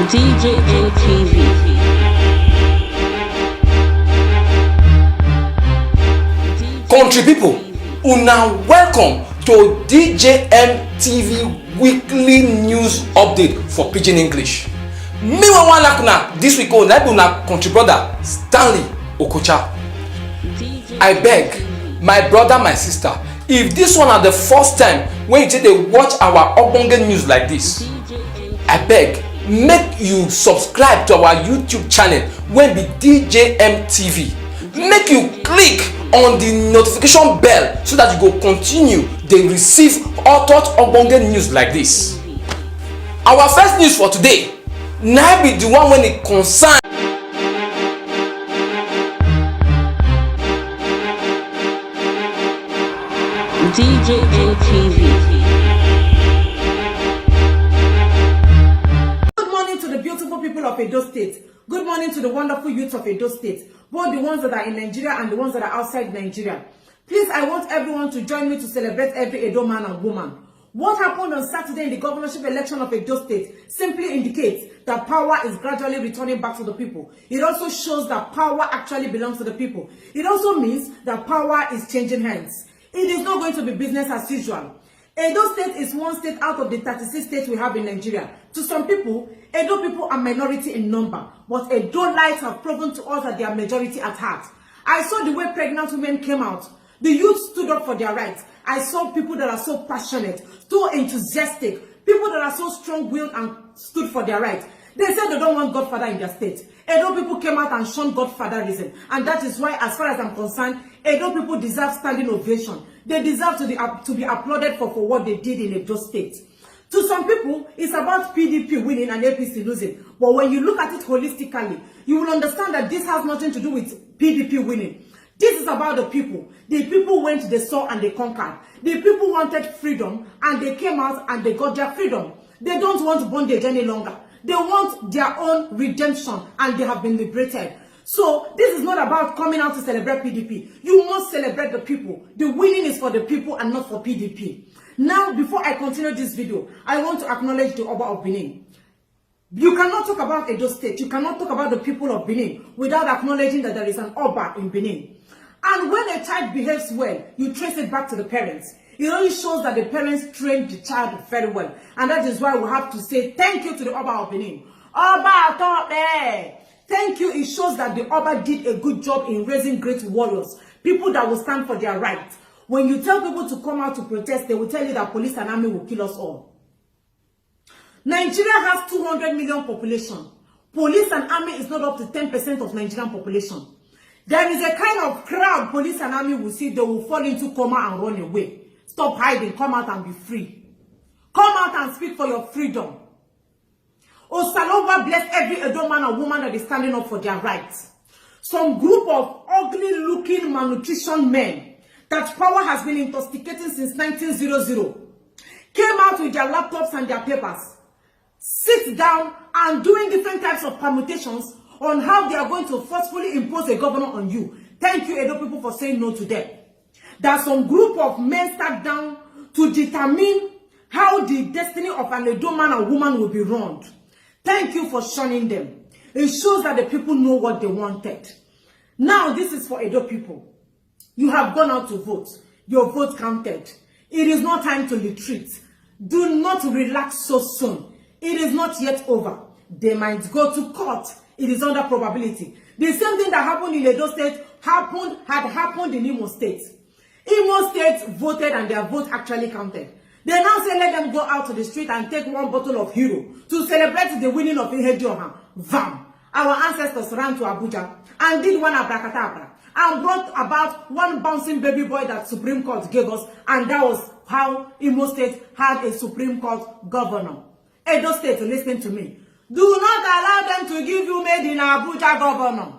DJN TV. Country people, una welcome to DJN TV weekly news update for Pidgin English. Me wan like this week na una country brother Stanley Okocha. I beg my brother, my sister, if this one are the first time when you take dey watch our ogbonge news like this, I beg make you subscribe to our YouTube channel wey be DJN TV. Make you click on the notification bell so that you go continue dey receive hot ogbonge news like this. Our first news for today na be the one when it concern DJN TV. Good morning to the beautiful people of Edo State. Good morning to the wonderful youth of Edo State, both the ones that are in Nigeria and the ones that are outside Nigeria. Please, I want everyone to join me to celebrate every Edo man and woman. What happened on Saturday in the governorship election of Edo State simply indicates that power is gradually returning back to the people. It also shows that power actually belongs to the people. It also means that power is changing hands. It is not going to be business as usual. Edo State is one state out of the 36 states we have in Nigeria. To some people, Edo people are minority in number, but Edo-lites have proven to us that they are majority at heart. I saw the way pregnant women came out. The youth stood up for their rights. I saw people that are so passionate, so enthusiastic, people that are so strong-willed and stood for their rights. They said they don't want Godfather in their state. Edo people came out and shunned Godfatherism. And that is why, as far as I'm concerned, Edo people deserve standing ovation. They deserve to be applauded for what they did in Edo State. To some people, it's about PDP winning and APC losing. But when you look at it holistically, you will understand that this has nothing to do with PDP winning. This is about the people. The people went, they saw, and they conquered. The people wanted freedom, and they came out and they got their freedom. They don't want bondage any longer. They want their own redemption, and they have been liberated. So this is not about coming out to celebrate PDP. You must celebrate the people. The winning is for the people and not for PDP. Now, before I continue this video, I want to acknowledge the Oba of Benin. You cannot talk about Edo State. You cannot talk about the people of Benin without acknowledging that there is an Oba in Benin. And when a child behaves well, you trace it back to the parents. It only shows that the parents trained the child very well. And that is why we have to say thank you to the Oba of Benin. Oba Tope! Thank you. It shows that the Oba did a good job in raising great warriors, people that will stand for their rights. When you tell people to come out to protest, they will tell you that police and army will kill us all. Nigeria has 200 million population. Police and army is not up to 10% of Nigerian population. There is a kind of crowd police and army will see, they will fall into coma and run away. Stop hiding, come out and be free. Come out and speak for your freedom. Osaloba bless every Edo man and woman that is standing up for their rights. Some group of ugly-looking malnutrition men that power has been intoxicating since 1900 came out with their laptops and their papers, sit down and doing different types of permutations on how they are going to forcefully impose a governor on you. Thank you, Edo people, for saying no to them. That some group of men sat down to determine how the destiny of an Edo man and woman will be run. Thank you for shunning them. It shows that the people know what they wanted. Now, this is for Edo people. You have gone out to vote. Your vote counted. It is not time to retreat. Do not relax so soon. It is not yet over. They might go to court. It is under probability. The same thing that happened in Edo State had happened in Imo State. Imo State voted and their vote actually counted. They now say let them go out to the street and take one bottle of Hero to celebrate the winning of Ihedioha. Vam! Our ancestors ran to Abuja and did one abracadabra and brought about one bouncing baby boy that Supreme Court gave us, and that was how Imo State had a Supreme Court governor. Edo State, listen to me. Do not allow them to give you made in Abuja governor.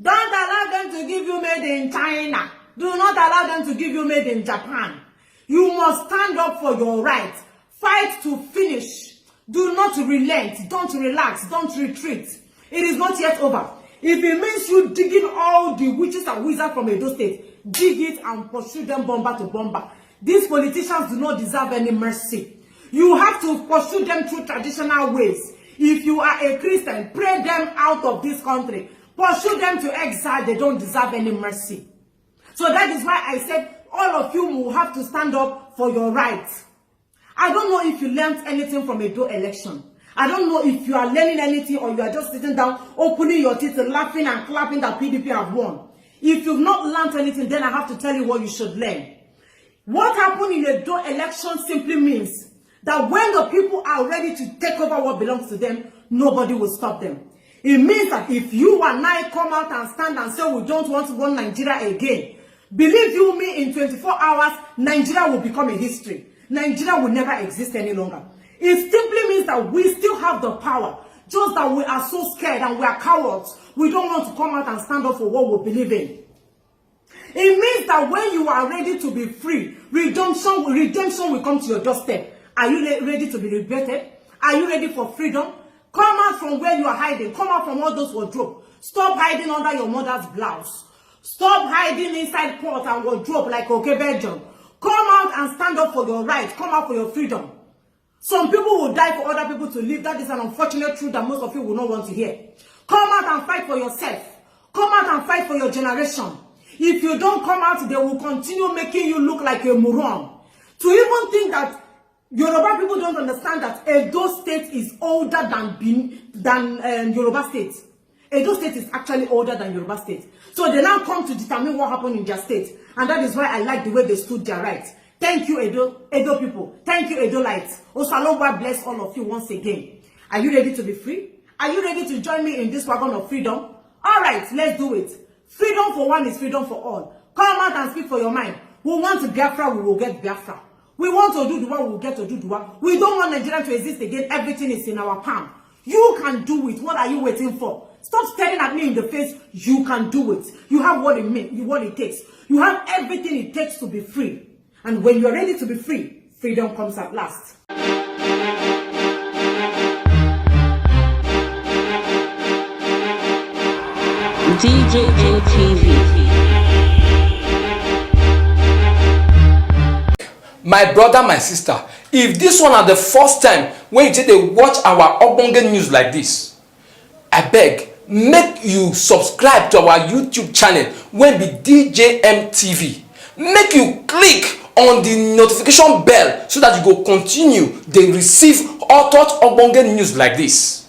Don't allow them to give you made in China. Do not allow them to give you made in Japan. You must stand up for your rights. Fight to finish. Do not relent. Don't relax. Don't retreat. It is not yet over. If it means you digging all the witches and wizards from Edo State, dig it and pursue them bomber to bomber. These politicians do not deserve any mercy. You have to pursue them through traditional ways. If you are a Christian, pray them out of this country. Pursue them to exile. They don't deserve any mercy. So that is why I said all of you will have to stand up for your rights. I don't know if you learned anything from Edo election. I don't know if you are learning anything or you are just sitting down, opening your teeth and laughing and clapping that PDP have won. If you've not learned anything, then I have to tell you what you should learn. What happened in the Edo election simply means that when the people are ready to take over what belongs to them, nobody will stop them. It means that if you and I come out and stand and say we don't want to run Nigeria again, believe you me, in 24 hours, Nigeria will become a history. Nigeria will never exist any longer. It simply means that we still have the power, just that we are so scared and we are cowards. We don't want to come out and stand up for what we believe in. It means that when you are ready to be free, redemption will come to your doorstep. Are you ready to be liberated? Are you ready for freedom? Come out from where you are hiding. Come out from all those wardrobe. Stop hiding under your mother's blouse. Stop hiding inside pot and wardrobe like OK Belgium. Come out and stand up for your rights. Come out for your freedom. Some people will die for other people to live. That is an unfortunate truth that most of you will not want to hear. Come out and fight for yourself. Come out and fight for your generation. If you don't come out, they will continue making you look like a moron. To even think that Yoruba people don't understand that Edo State is older than Yoruba State. Edo State is actually older than Yoruba State. So they now come to determine what happened in their state. And that is why I like the way they stood their rights. Thank you, Edo people. Thank you, Edo-lites. Osaloba bless all of you once again. Are you ready to be free? Are you ready to join me in this wagon of freedom? All right, let's do it. Freedom for one is freedom for all. Come out and speak for your mind. We want Biafra, we will get Biafra. We want Oduduwa, we will get Oduduwa. We don't want Nigeria to exist again. Everything is in our palm. You can do it. What are you waiting for? Stop staring at me in the face. You can do it. You have what it takes. You have everything it takes to be free. And when you're ready to be free, freedom comes at last. DJA TV. My brother, my sister, if this one are the first time when you say they watch our Ogbonge news like this, I beg, make you subscribe to our YouTube channel when be DJM TV. Make you click on the notification bell so that you go continue to receive all Ogbonge news like this.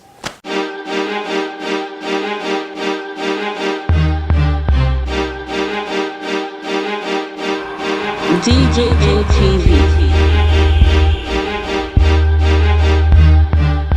DJA TV.